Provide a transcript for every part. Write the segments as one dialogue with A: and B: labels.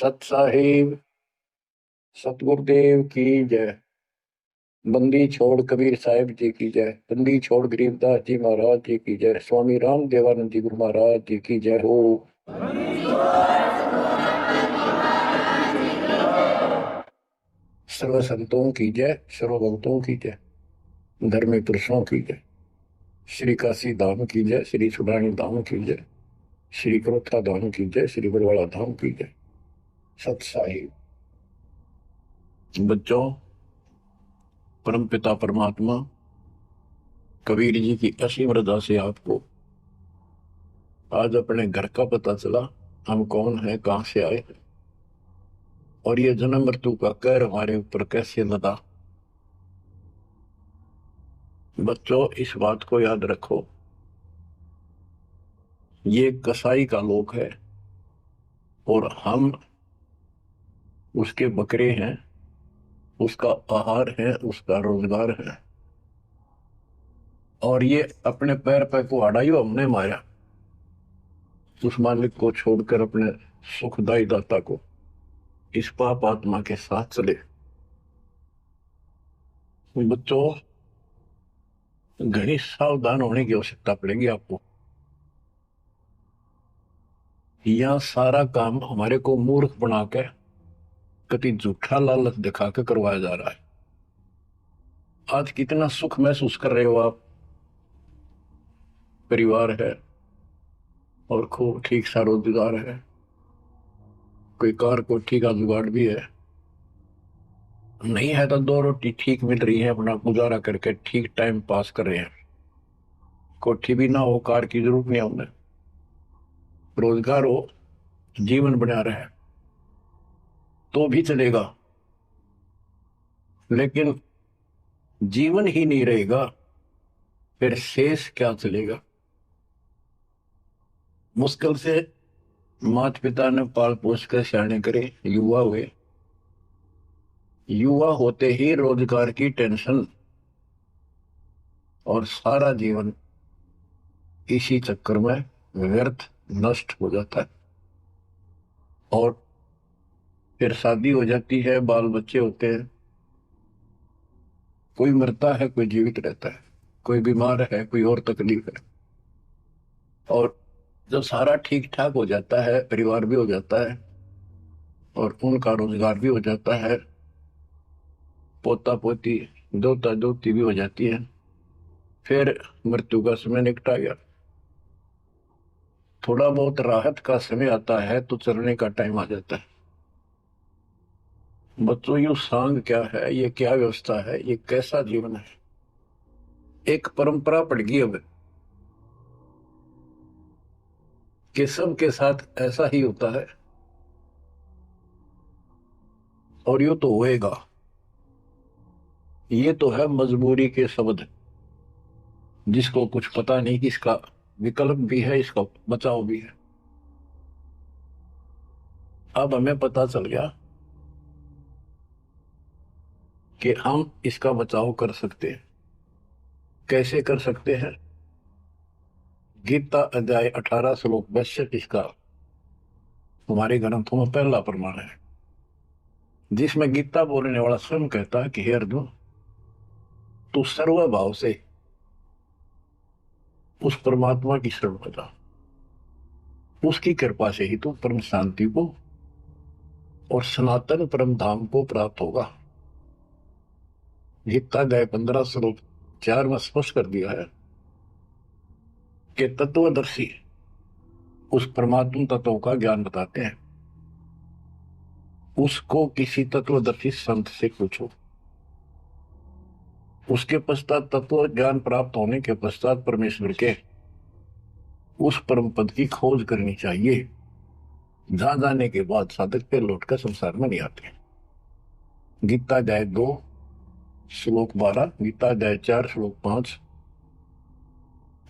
A: सत साहिब सतगुरुदेव की जय। बंदी छोड़ कबीर साहिब जी की जय। बंदी छोड़ गरीबदास जी महाराज जी की जय। स्वामी राम देवानंद जी गुरु महाराज जी की जय हो। सर्व संतों की जय, सर्व भक्तों की जय, धर्मी पुरुषों की जय। श्री काशी धाम की जय, श्री सुडानी धाम की जय, श्री क्रोथा धाम की जय, श्री बरवाड़ा धाम की जय। सत साहिब बच्चों, परम पिता परमात्मा कबीर जी की असीम रजा से आपको आज अपने घर का पता चला। हम कौन है, कहां से आए और ये जन्म मृत्यु का कहर हमारे ऊपर कैसे लदा। बच्चों, इस बात को याद रखो, ये कसाई का लोक है और हम उसके बकरे हैं, उसका आहार है, उसका रोजगार है। और ये अपने पैर पे कुहाड़ा ही हमने मारा, उस मालिक को छोड़कर अपने सुखदायी दाता को इस पाप आत्मा के साथ चले। बच्चों, घनी सावधान होने की आवश्यकता पड़ेगी आपको। यह सारा काम हमारे को मूर्ख बना के कति झूठा लालच दिखा के करवाया जा रहा है। आज कितना सुख महसूस कर रहे हो आप, परिवार है और खूब ठीक सा रोजगार है, कोई कार कोठी का जुगाड़ भी है, नहीं है तो दो रोटी ठीक मिल रही है, अपना गुजारा करके ठीक टाइम पास कर रहे हैं। कोठी भी ना हो, कार की जरूरत नहीं है उन्हें, रोजगार हो, जीवन बना रहे तो भी चलेगा। लेकिन जीवन ही नहीं रहेगा, फिर शेष क्या चलेगा। मुश्किल से माता पिता ने पाल पोस कर सियाने करे, युवा हुए, युवा होते ही रोजगार की टेंशन और सारा जीवन इसी चक्कर में व्यर्थ नष्ट हो जाता है। और फिर शादी हो जाती है, बाल बच्चे होते हैं, कोई मरता है, कोई जीवित रहता है, कोई बीमार है, कोई और तकलीफ है। और जब सारा ठीक ठाक हो जाता है, परिवार भी हो जाता है और उनका रोजगार भी हो जाता है, पोता पोती दोता दोती भी हो जाती है, फिर मृत्यु का समय निकटा गया। थोड़ा बहुत राहत का समय आता है तो चलने का टाइम आ जाता है। बच्चों, यू सांग क्या है, ये क्या व्यवस्था है, ये कैसा जीवन है। एक परंपरा पड़ गई अब कि सबके साथ ऐसा ही होता है और यूं तो होएगा। ये तो है मजबूरी के शब्द, जिसको कुछ पता नहीं कि इसका विकल्प भी है, इसका बचाव भी है। अब हमें पता चल गया कि हम इसका बचाव कर सकते हैं। कैसे कर सकते हैं? गीता अध्याय 18 श्लोक 62 इसका हमारे ग्रंथों में पहला प्रमाण है, जिसमें गीता बोलने वाला स्वयं कहता है कि हे अर्जुन, तू सर्वभाव से उस परमात्मा की शरण में जा, उसकी कृपा से ही तू परम शांति को और सनातन परम धाम को प्राप्त होगा। गीता अध्याय 15 श्लोक 4 में स्पष्ट कर दिया है कि तत्वदर्शी उस परमात्मा तत्व का ज्ञान बताते हैं। उसको किसी तत्वदर्शी संत से पूछो। उसके पश्चात तत्व ज्ञान प्राप्त होने के पश्चात परमेश्वर के उस परम पद की खोज करनी चाहिए, जहां जाने के बाद साधक पे लौटकर संसार में नहीं आते। गीता अध्याय 2 श्लोक 12, गीता अध्याय 4 श्लोक 5,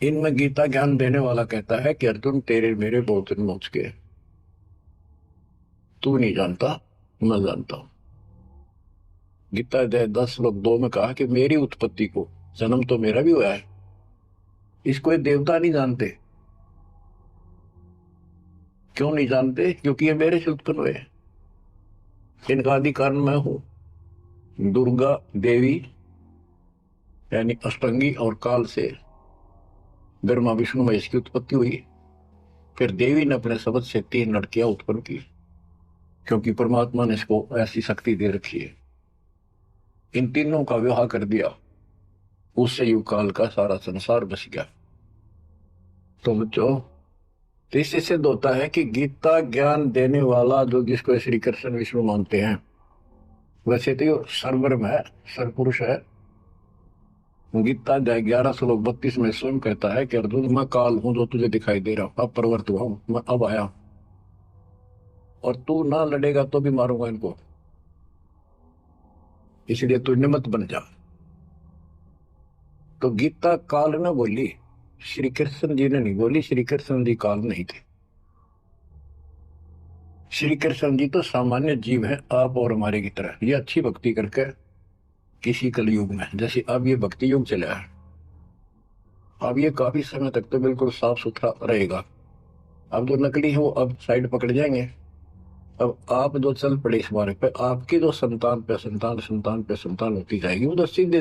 A: इनमें गीता ज्ञान देने वाला कहता है कि अर्जुन, तेरे मेरे बहुत दिन हो चुके, तू नहीं जानता, मैं जानता हूं। गीता अध्याय 10 श्लोक 2 में कहा कि मेरी उत्पत्ति को, जन्म तो मेरा भी हुआ है, इसको ये देवता नहीं जानते। क्यों नहीं जानते? क्योंकि ये मेरे से उत्पन्न हुए। इनका आदि कारण मैं हूं। दुर्गा देवी यानी अष्टंगी और काल से ब्रह्मा विष्णु महेश की उत्पत्ति हुई। फिर देवी ने अपने शब्द से 3 लड़कियां उत्पन्न की, क्योंकि परमात्मा ने इसको ऐसी शक्ति दे रखी है। इन तीनों का विवाह कर दिया, उससे युग काल का सारा संसार बस गया। तो बच्चों, तो इससे सिद्ध होता है कि गीता ज्ञान देने वाला जो जिसको श्री कृष्ण विष्णु मानते हैं, वैसे तो ये सर्वब्रह्म है, सर्वपुरुष है। गीता अध्याय 11 श्लोक 32 में स्वयं कहता है कि अर्जुन, मैं काल हूं जो तुझे दिखाई दे रहा हूं, अब प्रवर्त हुआ हूं, मैं अब आया, और तू ना लड़ेगा तो भी मारूंगा इनको, इसलिए तू निमित्त बन जा। तो गीता काल ने बोली, श्री कृष्ण जी ने नहीं बोली। श्री कृष्ण जी काल नहीं थे। श्री कृष्ण जी तो सामान्य जीव है, आप और हमारे की तरह। ये अच्छी भक्ति करके किसी कलयुग में, जैसे अब ये भक्ति युग चला है, अब ये काफी समय तक तो बिल्कुल साफ सुथरा रहेगा। अब जो नकली है वो अब साइड पकड़ जाएंगे। अब आप जो चल पड़े इस बारे पे, आपकी जो संतान पे संतान संतान पे संतान होती जाएगी, वो तो सीधे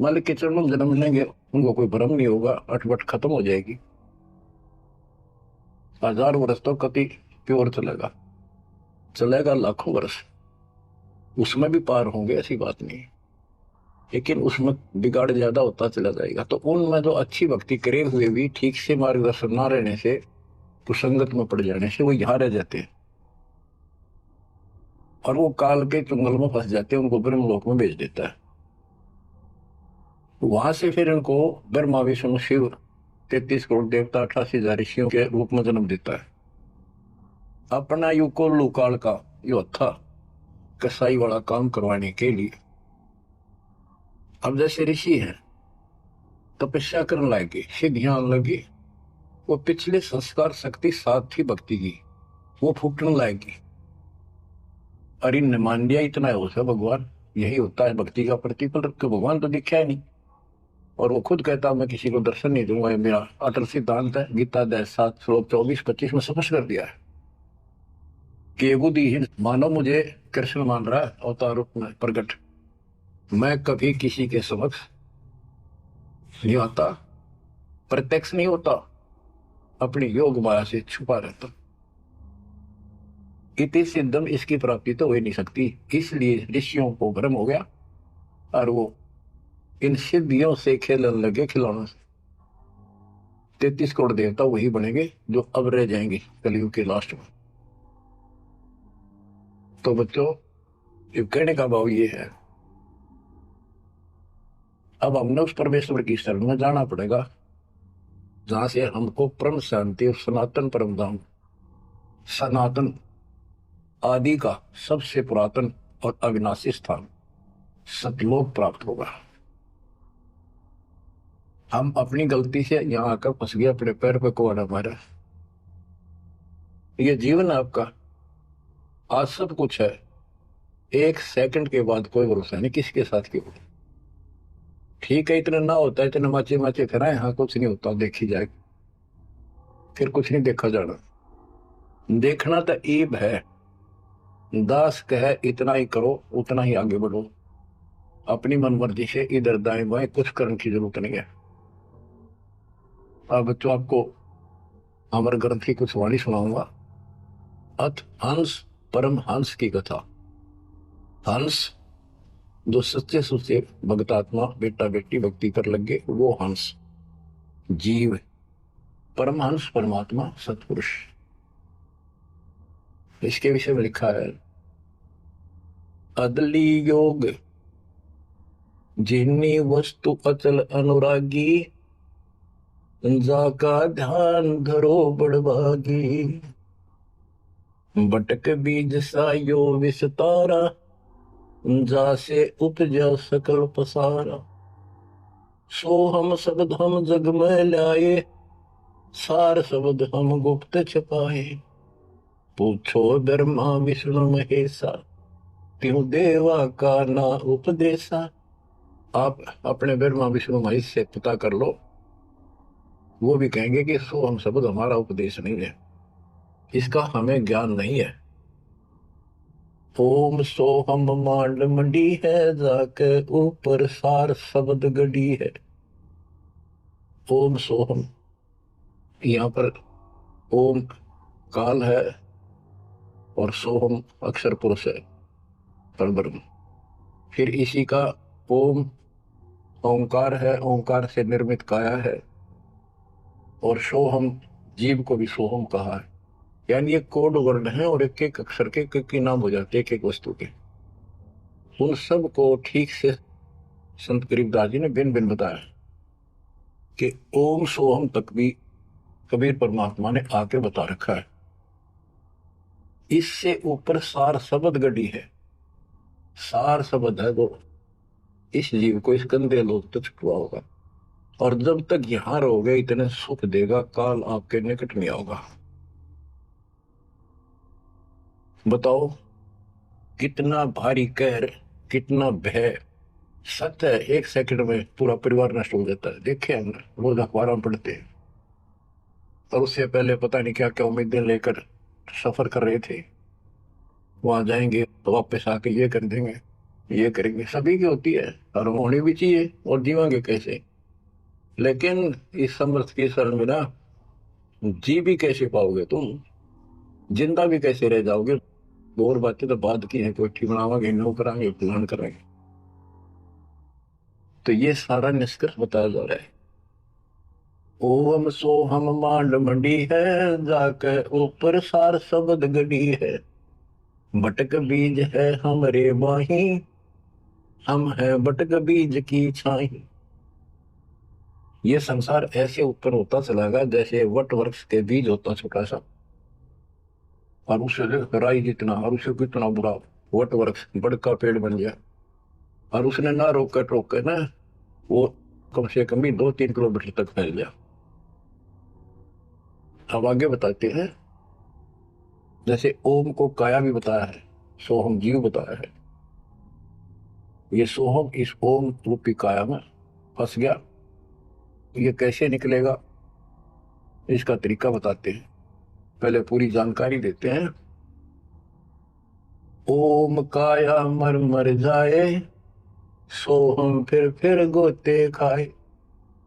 A: मालिक के चरणों में जन्म लेंगे, उनको कोई भ्रम नहीं होगा, अटपट खत्म हो जाएगी। 1000 वर्ष तो कति प्योर चलेगा, चलेगा लाखों वर्ष, उसमें भी पार होंगे, ऐसी बात नहीं। लेकिन उसमें बिगाड़ ज्यादा होता चला जाएगा। तो उनमें जो अच्छी भक्ति करे हुए भी ठीक से मार्गदर्शन न रहने से, कुसंगत में पड़ जाने से वो यहाँ रह जाते हैं, और वो काल के चुंगल में फंस जाते हैं, उनको ब्रह्मलोक में भेज देता है। वहां से फिर इनको ब्रह्मा विष्णु शिव 33 करोड़ देवता 88,000 ऋषियों के रूप में जन्म देता है। अपना युग को लुकाल का यो था कसाई वाला काम करवाने के लिए। अब जैसे ऋषि हैं, तपस्या करने लगे, सिद्धियां लगी, वो पिछले संस्कार शक्ति साथ ही भक्ति की वो फूटने लाएगी। अरे ने मान लिया इतना है उसे भगवान, यही होता है भक्ति का प्रतिफल। रखो भगवान तो दिखा है नहीं, और वो खुद कहता मैं किसी को दर्शन नहीं दूंगा, मेरा अटल सिद्धांत है। गीता अध्याय 7 श्लोक 24-25 में स्पष्ट कर दिया है कि बुद्धिहीन मानो मुझे कृष्ण मान रहा है अवतार रूप में प्रकट, मैं कभी किसी के समक्ष नहीं आता, प्रत्यक्ष नहीं होता, अपनी योग माया से छुपा रहता। इति सिद्धम, इसकी प्राप्ति तो हो ही नहीं सकती। इसलिए ऋषियों को भ्रम हो गया और वो इन सिद्धियों से खेलने लगे, खिलौनों से। 33 करोड़ देवता वही बनेंगे जो अब रह जाएंगे कलयुग के लास्ट में। तो बच्चों, ये कहने का भाव ये है, अब हमने उस परमेश्वर की शरण में जाना पड़ेगा जहां से हमको परम शांति और सनातन परम धाम, सनातन आदि का सबसे पुरातन और अविनाशी स्थान सतलोक प्राप्त होगा। हम अपनी गलती से यहां आकर फंस गए, अपने पैर पे कुआं मारा। ये जीवन आपका, आज सब कुछ है, 1 सेकंड के बाद कोई भरोसा नहीं किसके साथ क्यों। ठीक है, इतना ना होता है, इतना माचे माचे फिराए, हाँ कुछ नहीं होता, देखी जाए, फिर कुछ नहीं देखा जाना। देखना तो ईब है, दास कहे इतना ही करो, उतना ही आगे बढ़ो, अपनी मनमर्जी से इधर दाएं बाएं कुछ करने की जरूरत नहीं है। अब बच्चों, आपको अमर ग्रंथ की कुछ वाणी सुनाऊंगा। अथ हंस परम हंस की कथा। हंस जो सच्चे सुच्चे भक्तात्मा बेटा बेटी भक्ति कर लगे, वो हंस जीव, परमहंस परमात्मा सतपुरुष। इसके विषय में लिखा है, अदली योग जिन्नी वस्तु अचल अनुरागी, जाका ध्यान धरो बड़भागी, बटक बीज सायो विस्तारा, जासे उपजा सकल पसारा। सो हम शब्द हम जग में लाए, सार शब्द हम गुप्त छपाए। पूछो ब्रह्मा विष्णु महेशा, त्यों देवा का ना उपदेशा। आप अपने ब्रह्मा विष्णु महेश से पता कर लो, वो भी कहेंगे कि सो हम शब्द हमारा उपदेश नहीं है, इसका हमें ज्ञान नहीं है। ओम सोहम मांड मंडी है, जाके ऊपर सार शब्द गड़ी है। ओम सोहम, यहाँ पर ओम काल है और सोहम अक्षर पुरुष है, परब्रह्म। फिर इसी का ओम ओंकार है, ओंकार से निर्मित काया है। और सोहम, जीव को भी सोहम कहा है। यानी ये कोड वर्ण है और एक एक अक्षर के एक नाम हो जाते हैं, एक एक वस्तु के। उन सब को ठीक से संत गरीबदास जी ने भिन्न भिन्न बताया कि ओम सोहम तक भी कबीर परमात्मा ने आके बता रखा है। इससे ऊपर सार शब्द गढ़ी है। सार शब्द है वो इस जीव को इस गंदे लोक तक छुपा होगा, और जब तक यहां रहोगे इतने सुख देगा, काल आपके निकट नहीं आओगा। बताओ कितना भारी कहर, कितना भय। सत्य है, एक सेकंड में पूरा परिवार नष्ट हो जाता है। देखे हमने, रोज अखबार में पढ़ते हैं। और उससे पहले पता नहीं क्या क्या उम्मीदें लेकर सफर कर रहे थे। वहां जाएंगे तो वापस आके ये कर देंगे, ये करेंगे। सभी की होती है और होनी भी चाहिए, और जीवांगे कैसे। लेकिन इस समर्थ की शरण में ना, जी भी कैसे पाओगे तुम, जिंदा भी कैसे रह जाओगे। और बातें तो बाद की है, कोई ठीक बनावांगे, नो कराएंगे, प्लान कराएंगे। तो ये सारा निष्कर्ष बताया जा रहा है। ओम सोहम मांड मंडी है, जाके ऊपर सार शब्द गढ़ी है। बटक बीज है हमरे बाही, हम है बटक बीज की छाई। ये संसार ऐसे उत्पन्न होता चला गया जैसे वट वृक्ष के बीज होता छोटा सा, और उससे राई जितना, और उससे कितना बुरा वट वृक्ष बड़का पेड़ बन गया। और उसने ना रोक कर टोक कर ना, वो कम से कम भी 2-3 किलोमीटर तक फैल गया। अब आगे बताते हैं। जैसे ओम को काया भी बताया है, सोहम जीव बताया है। ये सोहम इस ओम रूपी काया में फंस गया। ये कैसे निकलेगा, इसका तरीका बताते हैं। पहले पूरी जानकारी देते हैं। ओम काया मर मर जाए, सोहम फिर गोते खाए।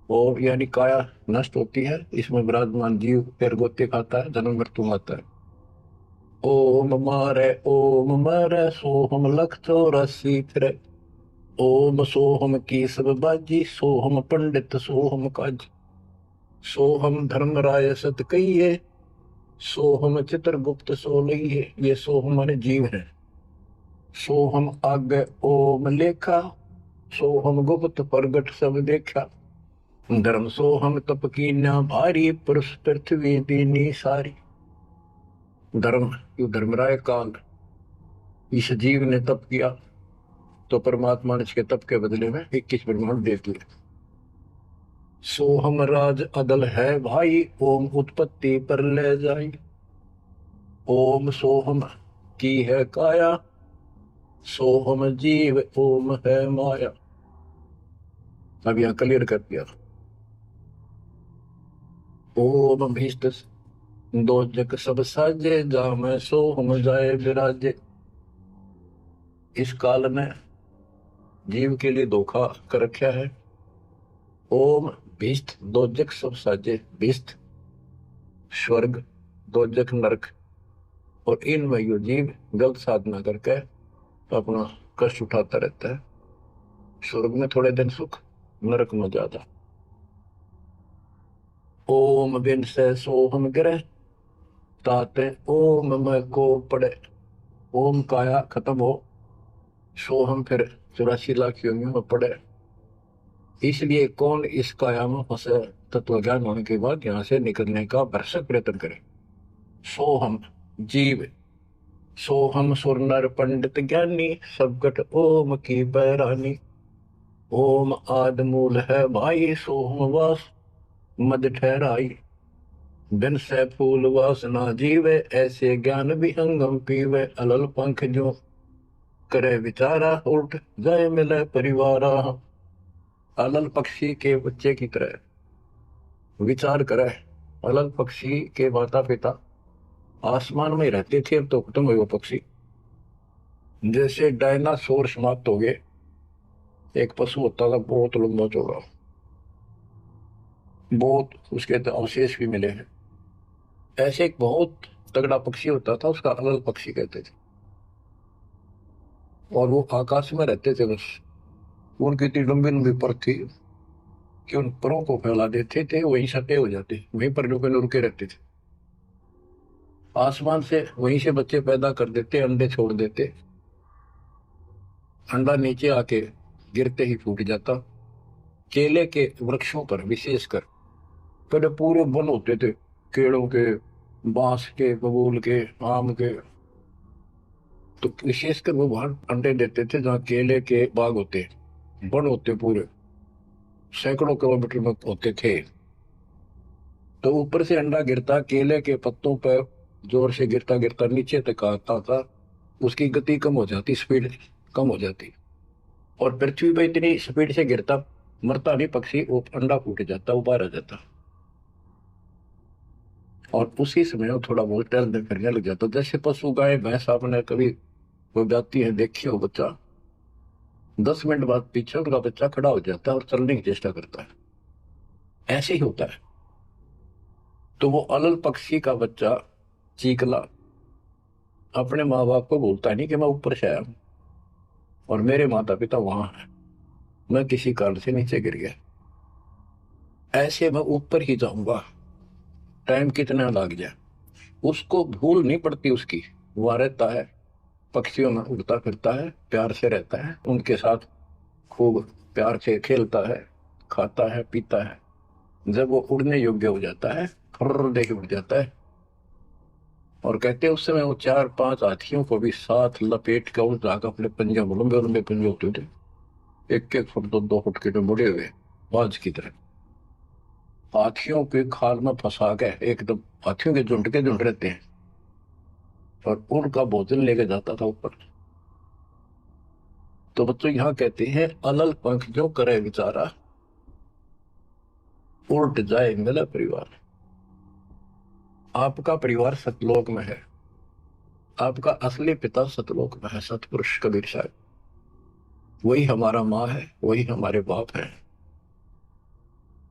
A: ओम यानी काया नष्ट होती है, इसमें विराजमान जीव फिर गोते खाता है, जन्म मृत्यु आता है। ओम मारे सोहम लख 84 फिरे। ओम सोहम की सब बाजी, सोहम पंडित सोहम काज। सोहम धर्मराय सत कहिए, सोहम चित्रगुप्त सो लइए। ये सोहम माने जीव है। सोहम आगे ओम लेखा, सोहम गुप्त प्रगट सब देखा। धर्म सोहम तप की ना भारी, पुरुष पृथ्वी दीनी सारी। धर्म यू धर्मराय काल, इस जीव ने तप किया तो परमात्मा ने इसके तप के बदले में 21 ब्रह्मांड दे दिए। सोहम राज अदल है भाई, ओम उत्पत्ति पर ले जाई। ओम सोहम की है काया, सोहम जीव ओम है माया। अब यहां क्लियर कर दिया। ओम भीष्ट दो जग सब साजे, जाम सोहम जाए विराजे। इस काल ने जीव के लिए धोखा कर रखा है। ओम भीष्ट दो जग सब साजे। भीष्ट स्वर्ग, दो जग नरक, और इनमें यो जीव गलत साधना करके अपना कष्ट उठाता रहता है। स्वर्ग में थोड़े दिन सुख, नरक में ज्यादा। ओम बिन से सोहम गिरे, ताते ओम में को पड़े। ओम काया खत्म हो, सोहम फिर 84 लाख योनियों में पड़े। इसलिए कौन इस काया में फंसे, तत्व ज्ञान होने के बाद यहां से निकलने का भरसक प्रयत्न करे। सोहम जीव, सोहम सुर नर पंडित ज्ञानी, सबकट ओम की बैरानी। ओम आद मूल है भाई, सोहम वास मद ठहराई। बिन से फूल वासना जीवे, ऐसे ज्ञान भी अंगम पीवे। अलल पंख जो करे विचारा, उल्ट जाए मिले परिवारा। अलल पक्षी के बच्चे की तरह विचार करे। अलल पक्षी के माता पिता आसमान में रहते थे, अब तो खत्म हुए वो पक्षी। जैसे डायनासोर समाप्त हो गए, एक पशु होता था बहुत लंबा चौड़ा, बहुत उसके तो अवशेष भी मिले हैं। ऐसे एक बहुत तगड़ा पक्षी होता था, उसका अलल पक्षी कहते थे। और वो आकाश में रहते थे बस। उनकी इतनी लंबी लंबी पर थी कि उन परों को फैला देते थे, वहीं सटे हो जाते, वहीं पर रुके रहते थे। आसमान से वहीं से बच्चे पैदा कर देते, अंडे छोड़ देते। अंडा नीचे आके गिरते ही फूट जाता। केले के वृक्षों पर विशेषकर पहले पूरे वन होते थे, केलों के, बांस के, बबूल के, आम के। तो विशेषकर वो वहां अंडे देते थे जहाँ केले के बाग होते, वन होते पूरे, सैकड़ों किलोमीटर में होते थे। तो ऊपर से अंडा गिरता, केले के पत्तों पर जोर से गिरता गिरता नीचे तक आता था। उसकी गति कम हो जाती, स्पीड कम हो जाती, और पृथ्वी पर इतनी स्पीड से गिरता, मरता नहीं पक्षी, वो अंडा फूट जाता, ऊपर आ जाता। और उसी समय वो थोड़ा बहुत टहलने फिरने लग जाता, जैसे पशु गाय भैंस आपने कभी वो जाती है देखी हो, बच्चा 10 मिनट बाद पीछे उनका बच्चा खड़ा हो जाता है और चलने की चेष्टा करता है। ऐसे ही होता है। तो वो अलल पक्षी का बच्चा चीकला अपने माँ बाप को बोलता नहीं कि मैं ऊपर से आया हूं और मेरे माता पिता वहां हैं, मैं किसी कारण से नीचे गिर गया, ऐसे मैं ऊपर ही जाऊंगा, टाइम कितना लग जाए। उसको भूल नहीं पड़ती उसकी। वहां रहता है, पक्षियों में उड़ता फिरता है, प्यार से रहता है उनके साथ, खूब प्यार से खेलता है, खाता है, पीता है। जब वो उड़ने योग्य हो जाता है, फर्र देके उड़ जाता है। और कहते हैं उस समय वो 4-5 हाथियों को भी साथ लपेट कर उड़ जाकर अपने पंजे में, लंबे लंबे पंजे होते थे, 1-1 फुट 2-2 फुट के, जो बड़े हुए बाज की तरह, हाथियों के खाल में फंसा के एकदम, हाथियों के झुंड रहते हैं, और उनका भोजन लेके जाता था ऊपर। तो बच्चों यहाँ कहते हैं, अलल पंख जो करे बेचारा, उल्ट जाए मेरा परिवार। आपका परिवार सतलोक में है, आपका असली पिता सतलोक में है, सतपुरुष कबीर साहब। वही हमारा माँ है, वही हमारे बाप है।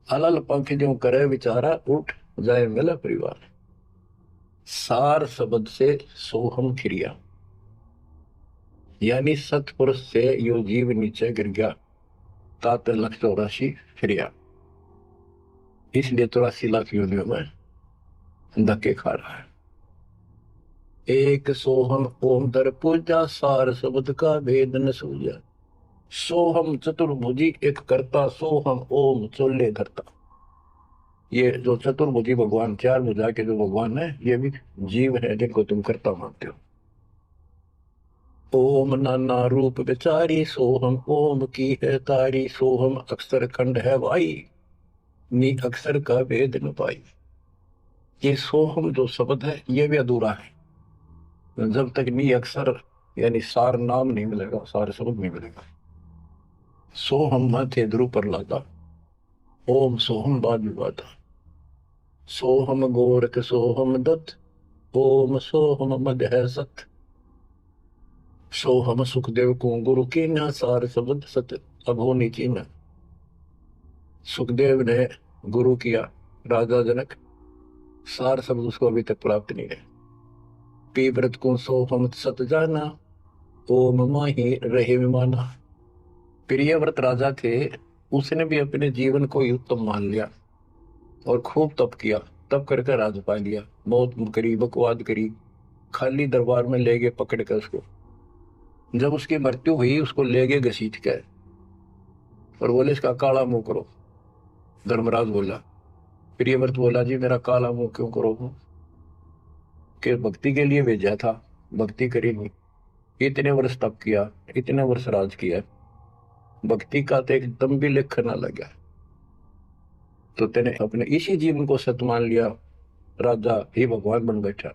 A: अलल पंख जो करे बेचारा, उठ जाए मेरा परिवार। सार शब्द से सोहम क्रिया, यानी सतपुरुष से यो जीव नीचे गिर गया, तात 1,84 क्रिया, इसलिए 83 लाख योनियों में धक्के खा रहा है। एक सोहम ओम दर पूजा, सार शब्द का भेद न सूझा। सोहम चतुर्भुजी एक करता, सोहम ओम चोले धरता। ये जो चतुर्भुजी भगवान, 4 भुजा के जो भगवान है, ये भी जीव है जिनको तुम करता मानते हो। ओम नाना रूप विचारी, सोहम ओम की है तारी, सोहम अक्षर खंड है भाई, नी अक्षर का भेद न पाई। ये सोहम जो शब्द है ये भी अधूरा है, जब तक नी अक्षर यानी सार नाम नहीं मिलेगा, सार शब्द नहीं मिलेगा। सोहम माथे ध्रुव पर लाता, ओम सोहम बाद विवादा। सोहम गोरख सोहम दत्त, ओम सोहम मद है सत। सोहम सुखदेव को गुरु की न, सार शब्द सत अभो नीची न। सुखदेव ने गुरु किया राजा जनक, सार शब्द उसको अभी तक प्राप्त नहीं है। पी व्रत को सोहम सत जाना, ओम माही रहे विमाना। प्रियव्रत राजा थे, उसने भी अपने जीवन को ही उत्तम मान लिया और खूब तप किया। तप करके राज पा लिया, बहुत करी, बकवाद करी, खाली दरबार में ले गए पकड़ कर उसको। जब उसकी मृत्यु हुई, उसको ले गए घसीट कर और बोले इसका काला मुंह करो। धर्मराज बोला, प्रियव्रत बोला, जी मेरा काला मुंह क्यों करो? कि भक्ति के लिए भेजा था, भक्ति करी नहीं, इतने वर्ष तप किया, इतने वर्ष राज किया, भक्ति का तो एक दम भी लेखन ना लगा, तो तेने अपने इसी जीवन को सत मान लिया, राजा ही भगवान बन बैठा।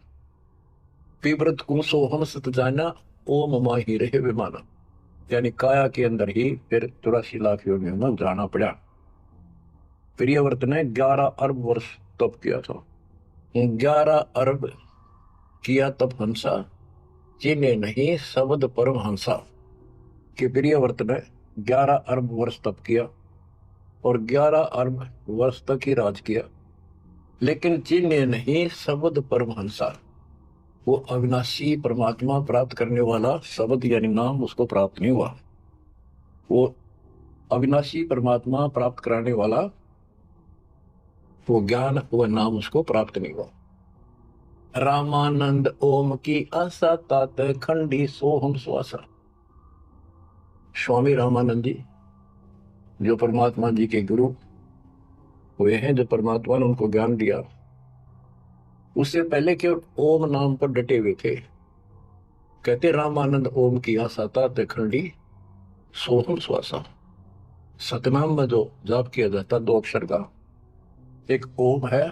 A: पीव्रत को सोहम सत जाना, ओम माही रहे विमाना। यानी काया के अंदर ही फिर 84 लाख योनियों में जाना पड़ा। प्रियव्रत ने 11 अरब वर्ष तप किया था। 11 अरब किया तप हंसा, जिन्हें नहीं शब्द परमहंसा के प्रियव्रत ने 11 अरब वर्ष तप किया और 11 अरब वर्ष तक ही राज किया, लेकिन जिन्हें नहीं शब्द परमहंसा, वो अविनाशी परमात्मा प्राप्त करने वाला शब्द यानी नाम उसको प्राप्त नहीं हुआ। वो अविनाशी परमात्मा प्राप्त कराने वाला वो ज्ञान, वो नाम उसको प्राप्त नहीं हुआ। रामानंद ओम की आशा तात खंडी सोहम श्वासा। स्वामी रामानंद जी जो परमात्मा जी के गुरु हुए हैं, जो परमात्मा ने उनको ज्ञान दिया, उससे पहले केवल ओम नाम पर डटे हुए थे। कहते रामानंद ओम की आशा तात खंडी सोहम श्वासा। सतनाम में जो जाप किया जाता 2 अक्षर का, एक ओम है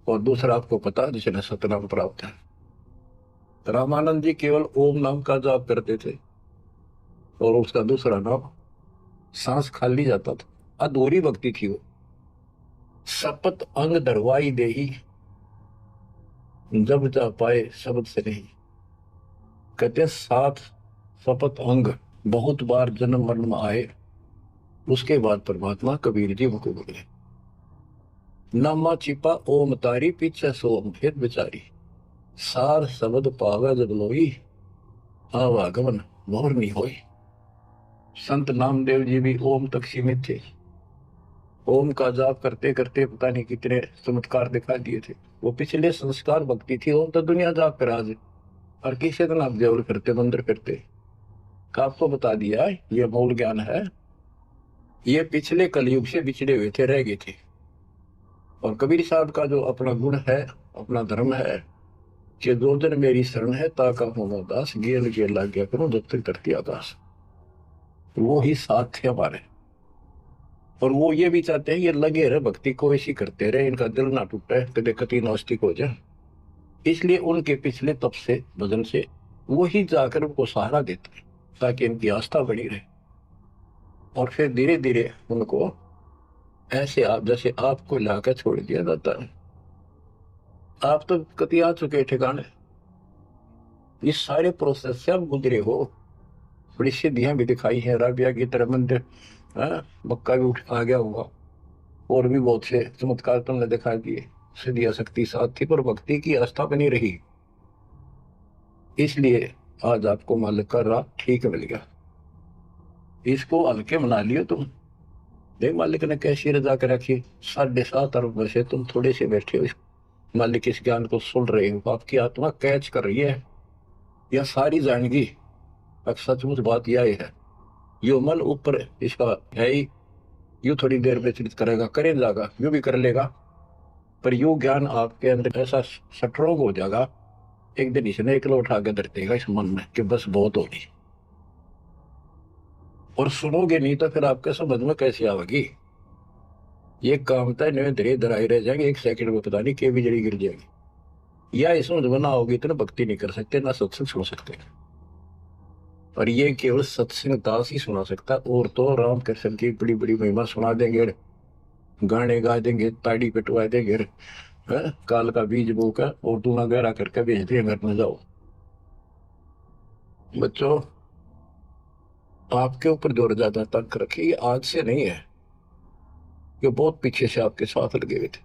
A: और दूसरा आपको पता जिसने सतनाम प्राप्त है। रामानंद जी केवल ओम नाम का जाप करते थे और उसका दूसरा नाम सांस खाली जाता था, अधूरी भक्ति थी वो। शपथ अंग दरवाई देही जब जा पाए शब्द से नहीं। कहते 7 शपथ अंग बहुत बार जन्म मरण में आए, उसके बाद परमात्मा कबीर जी उनको बोले। नामा चिपा ओम तारी पीछे सोम फिर बिचारी, सार शब्द पावे जब लोई आवागमन मोर नहीं होई। संत नामदेव जी भी ओम तक सीमित थे। ओम का जाप करते करते पता नहीं कितने चमत्कार दिखा दिए थे। वो पिछले संस्कार भक्ति थी। ओम तो दुनिया जाप करा दे और किसी दिन आप देवल करते मंदिर करते। आपको बता दिया ये मूल ज्ञान है। ये पिछले कलयुग से बिछड़े हुए थे, रह गए थे। और कबीर साहब का जो अपना गुण है, अपना धर्म है कि दो दिन मेरी शरण है ताका होगा दास, गेल गेल लाग गया करूं जब तक धरती आकाश। वो ही साथ थे हमारे। और वो ये भी चाहते हैं ये लगे रहे भक्ति को ऐसी करते रहे, इनका दिल ना टूटे, कदे कति नास्तिक हो जाए। इसलिए उनके पिछले तप से भजन से वो ही जाकर उनको सहारा देते ताकि इनकी आस्था बनी रहे। और फिर धीरे धीरे उनको ऐसे आप जैसे आपको लाकर छोड़ दिया जाता है। आप तो कति आ चुके ठिकाने, इस सारे प्रोसेस से आप गुजरे हो। बड़ी सिद्धियां भी दिखाई हैं, राबिया की तरह मंदिर, मक्का भी उठ आ गया होगा, और भी बहुत से चमत्कार तुमने दिखा दिए। सिद्धियां शक्ति साथ थी पर भक्ति की आस्था बनी रही। इसलिए आज आपको मालिक का राह ठीक मिल गया। इसको हल्के मना लियो तुम। देख मालिक ने कैसी रजा कर रखी। 7.5 अरब में से तुम थोड़े से बैठे हो, मालिक इस ज्ञान को सुन रहे हो, आपकी आत्मा कैच कर रही है। यह सारी जानगी अब सचमुच बात यह है। यो मन ऊपर इसका है ही, यू थोड़ी देर विचलित करेगा, करे जाएगा, यू भी कर लेगा, पर यू ज्ञान आपके अंदर ऐसा स्ट्रोंग हो जाएगा, एक दिन इसने एक उठा के धर देगा इस मन में कि बस बहुत होगी। और सुनोगे नहीं तो फिर आपके समझ में कैसे आवेगी। ये काम था धीरे धराई रह जाएंगे, 1 सेकंड में पता नहीं के भी जड़ी गिर जाएगी। या इस समझ में ना होगी तो ना भक्ति नहीं कर सकते, ना सत्संग सुन सकते। और ये केवल सत्संग दास ही सुना सकता। और तो राम कृष्ण की बड़ी बड़ी महिमा सुना देंगे, गाने गा देंगे, ताड़ी पिटवा देंगे, काल का बीज बोकर और दूना गहरा करके भेज दिए घर में जाओ। बच्चों आपके ऊपर जोर ज्यादा तक रखिए, आज से नहीं है, ये बहुत पीछे से आपके साथ लगे हुए थे।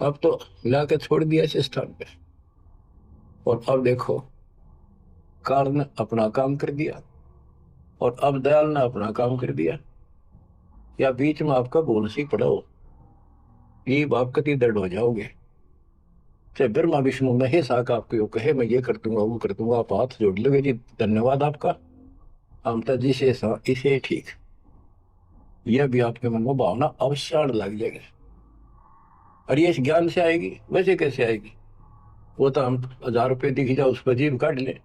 A: अब तो लाके छोड़ दिया इस स्थान पे। और अब देखो काल ने अपना काम कर दिया और अब दयाल ने अपना काम कर दिया। या बीच में आपका बोल सी पड़ा हो, ये आप कति दर्द हो जाओगे। चाहे ब्रह्मा विष्णु महेश आका आपको कहे मैं ये कर दूंगा वो कर दूंगा, आप हाथ जोड़ लोगे जी धन्यवाद आपका, ममता जी से इसे ठीक। यह भी आपके मन में भावना अवश्य लग जाएगी। और ये इस ज्ञान से आएगी, वैसे कैसे आएगी। वो तो हम 1000 रुपये दिख जाए उस पर जीव काट ले,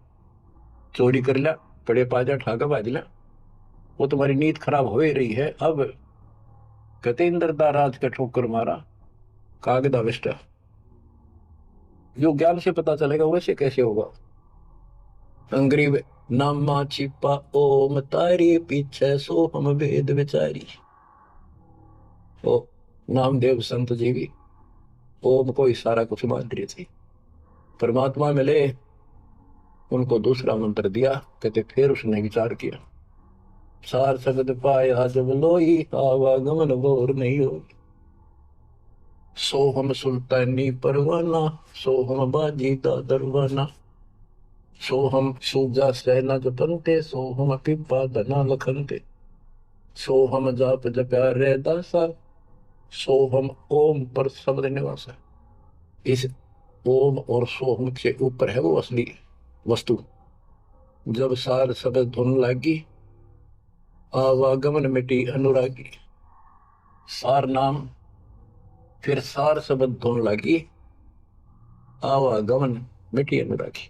A: चोरी कर लिया, पड़े पाजा ठाका बाज लिया, वो तुम्हारी नीयत खराब हो ही रही है। अब कहते इंद्रदा राज का ठोकर मारा कागदा विष्टा। जो ज्ञान से पता चलेगा वैसे कैसे होगा। अंग्रेज नामा छिपा ओम तारी पीछे सो हम वेद विचारी। ओ नामदेव संत जी भी ओम को इशारा कुछ मान रही थी। परमात्मा मिले उनको दूसरा मंत्र दिया। कहते फिर उसने विचार किया, सार सगद पाया जब लोई, आवागमन बोर नहीं हो। सो हम सुल्तानी परवाना, सो हम बाजी दा दरवाना, सो हम सूजा सेना जपनते, सो हम पिपा धना लखनते, सो हम जाप जप्या रे दासा, सो हम ओम पर शब्द निवासा। इस ओम और सोहम के ऊपर है वो असली वस्तु। जब सार शब्द धुन लागी, आवागमन मिटी अनुरागी। सार नाम, फिर सार शब्द धुन लागी, आवागमन मिटी अनुरागी।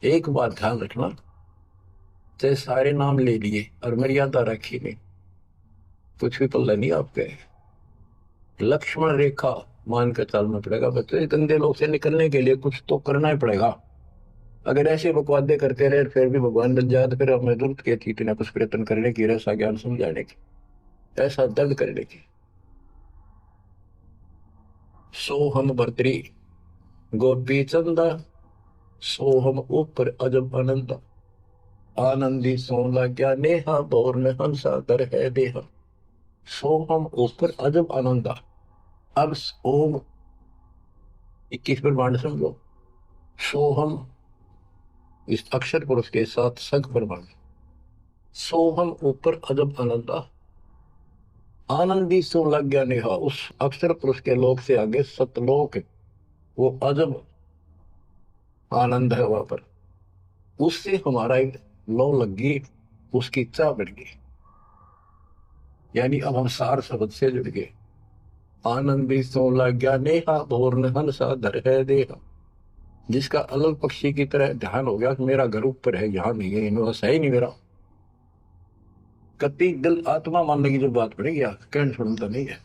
A: एक बात ध्यान रखना, चाहे सारे नाम ले लिए और मर्यादा रखी नहीं, कुछ भी पल्ला नहीं आपके। लक्ष्मण रेखा मान कर चलना पड़ेगा बच्चे। गंदे लोग से निकलने के लिए कुछ तो करना ही पड़ेगा। अगर ऐसे बकवादे करते रहे फिर भी भगवान बन जाए तो फिर हमें जरूरत क्या थी इतना कुछ प्रयत्न करने की, ऐसा ज्ञान समझाने की, ऐसा दर्द करने की। सो हम भर्तरी गोपी चंदा, सो हम ऊपर अजब आनंदा, आनंदी सोला क्या नेहा, बोर में हंसा दर है देहा। सो हम ऊपर अजब आनंदा। अब ओम 21 ब्रह्मांड समझो। सो हम इस अक्षर पुरुष के साथ सग ब्रह्मांड। सो हम ऊपर अजब आनंदा, आनंदी सो लग गया नेहा। उस अक्षर पुरुष के लोक से आगे सतलोक है, वो अजब आनंद है वहां पर। उससे हमारा एक लो लग गई, उसकी चाह बढ़ गई। यानी अब हम सार शब्द से जुड़ गए। आनंदी सो लग गया नेहा, भोर ने हंसा धर है देहा। जिसका अलग पक्षी की तरह ध्यान हो गया कि मेरा घर ऊपर है, यहाँ नहीं है, इन्होंने सही नहीं मेरा। कति दिल आत्मा मानने की जो बात पड़ेगी कहने सुनता नहीं है।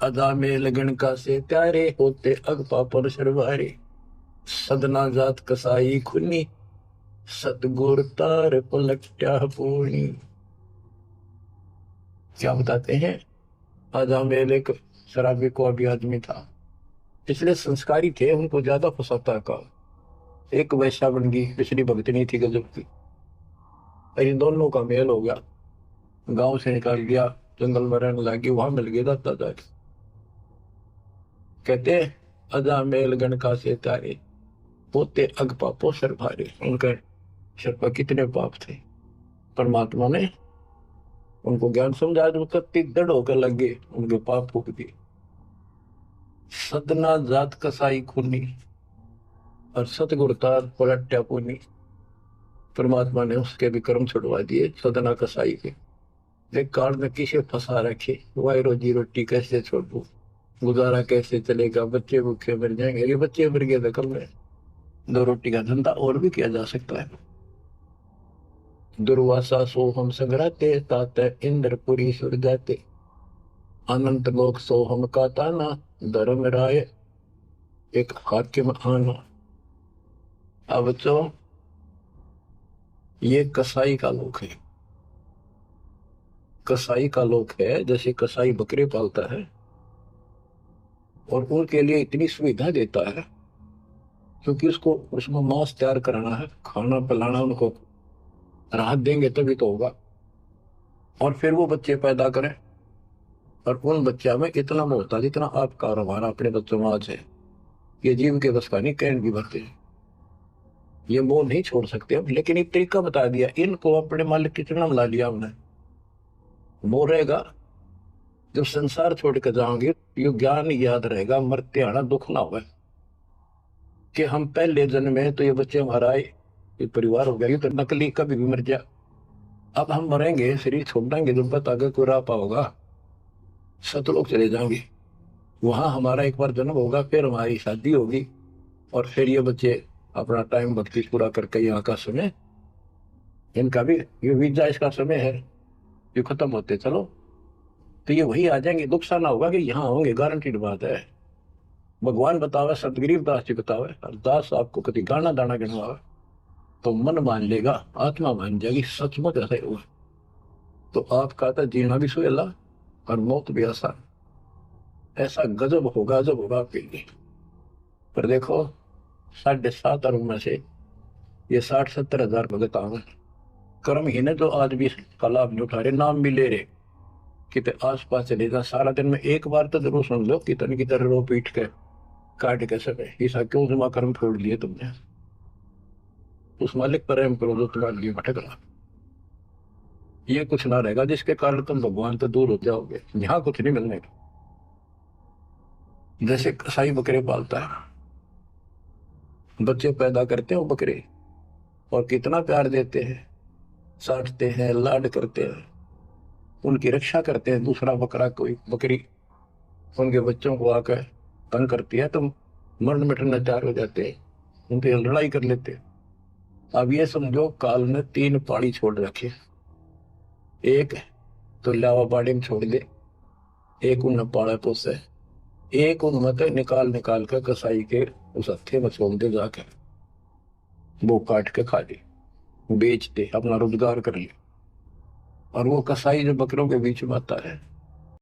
A: अदा में लगन का से त्यारे, होते अग पापर शर्वारे। सदना जात कसाई खुनी, सतगुर तार पलट्या पूर्णी। क्या बताते हैं, आजा मेल एक शराबी को अभी आदमी था, इसलिए संस्कारी थे, उनको ज्यादा फंसाता का। एक वैश्या बन गई, पिछली भक्तनी थी गजब की। इन दोनों का मेल हो गया, गांव से निकाल दिया, जंगल में रहने लगी, वहां मिल गया दाता जाके। कहते अजा मेल गणका से तारे, होते अग पापो सर भारे। उनके सर पर कितने पाप थे, परमात्मा ने उनको ज्ञान समझा, जो कत्ती दृढ़ होकर लग गए, उनके पाप फूक दिए। सदना जात कसाई खूनी, और सतगुरता पलट्या पुनी। परमात्मा ने उसके भी कर्म छुड़वा दिए सदना कसाई के। देख काल में किसे फंसा रखे, वाई रोजी रोटी कैसे छोड़ू, गुजारा कैसे चलेगा, बच्चे भूखे मर जाएंगे। ये बच्चे मर गए थे कल में, 2 रोटी का धंधा और भी किया जा सकता है। दुर्वासा सो हम संग्राते, ताते इंद्रपुरी सुर जाते। अनंत लोक सो हम का ताना, धर्म राय एक हाकिम आना। अब तो ये कसाई का लोक है। कसाई का लोक है, जैसे कसाई बकरे पालता है और उनके लिए इतनी सुविधा देता है, क्योंकि उसको उसमें मांस तैयार कराना है, खाना पिलाना, उनको राहत देंगे तभी तो होगा। और फिर वो बच्चे पैदा करें, और उन बच्चा में इतना मोहता जितना आपका और हमारा अपने बच्चों में आज है, ये जीव के बस का नहीं, कैन भी भरते हैं। ये मोह नहीं छोड़ सकते हम, लेकिन एक तरीका बता दिया, इनको अपने मालिक की तरह मिला लिया हमने। मोह रहेगा, जब संसार छोड़ कर जाओगे ये ज्ञान याद रहेगा, मरते आना दुख ना होगा कि हम पहले जन्म में तो ये बच्चे हमारा ये परिवार हो गया, ये तो नकली, कभी भी मर जा। अब हम मरेंगे, शरीर छोड़ देंगे, जब पता आगे कोई राह पाओगा, सतलोक चले जाएंगे, वहां हमारा एक बार जन्म होगा, फिर हमारी शादी होगी, और फिर ये बच्चे अपना टाइम भक्ति पूरा करके यहाँ का समय, इनका भी ये वीजा इसका समय है, ये खत्म होते चलो तो ये वही आ जाएंगे। दुख सा ना होगा कि यहाँ होंगे, गारंटीड बात है। भगवान बतावे, सतगरीब दास जी बतावे, दास आपको कभी गाना दाना गिनवावे तो मन मान लेगा, आत्मा मान जाएगी, सचमुच ऐसा होगा। तो आपका था जीना भी सुहेला और मौत भी आसान। ऐसा गजब होगा, जब होगा आपके लिए। पर देखो 7.5 अरब में से ये 60-70 हजार रुपये का काम है। कर्म ही ने तो आदमी का लाभ नहीं उठा रहे, नाम भी ले रहे। कितने आस पास चले जा, सारा दिन में एक बार तो जरूर सुन लो कितने की तरह रो पीट के काट के समय ऐसा क्यों जमा कर्म छोड़ दिए तुमने। उस मालिक पर रहम करो जो तुम्हारे लिए भटक रहा। ये कुछ ना रहेगा जिसके कारण तुम भगवान से दूर हो जाओगे, यहाँ कुछ नहीं मिलने का। जैसे कसाई बकरे पालता है, बच्चे पैदा करते हैं वो बकरे, और कितना प्यार देते हैं, साटते हैं, लाड करते हैं, उनकी रक्षा करते हैं। दूसरा बकरा कोई बकरी उनके बच्चों को आकर तंग करती है तो मरण मिटने तैयार हो जाते हैं, उनके लड़ाई कर लेते हैं। अब ये समझो काल ने 3 पाड़ी छोड़ रखे, एक तो लावा पाड़ी में छोड़ दे, एक उन्हें पाड़ा पोसे, एक उनमें तो निकाल निकाल कर कसाई के उस हत्थे में छोड़ दे, जाकर वो काट के खा ले, बेच दे, अपना रोजगार कर ले। और वो कसाई जो बकरों के बीच में आता है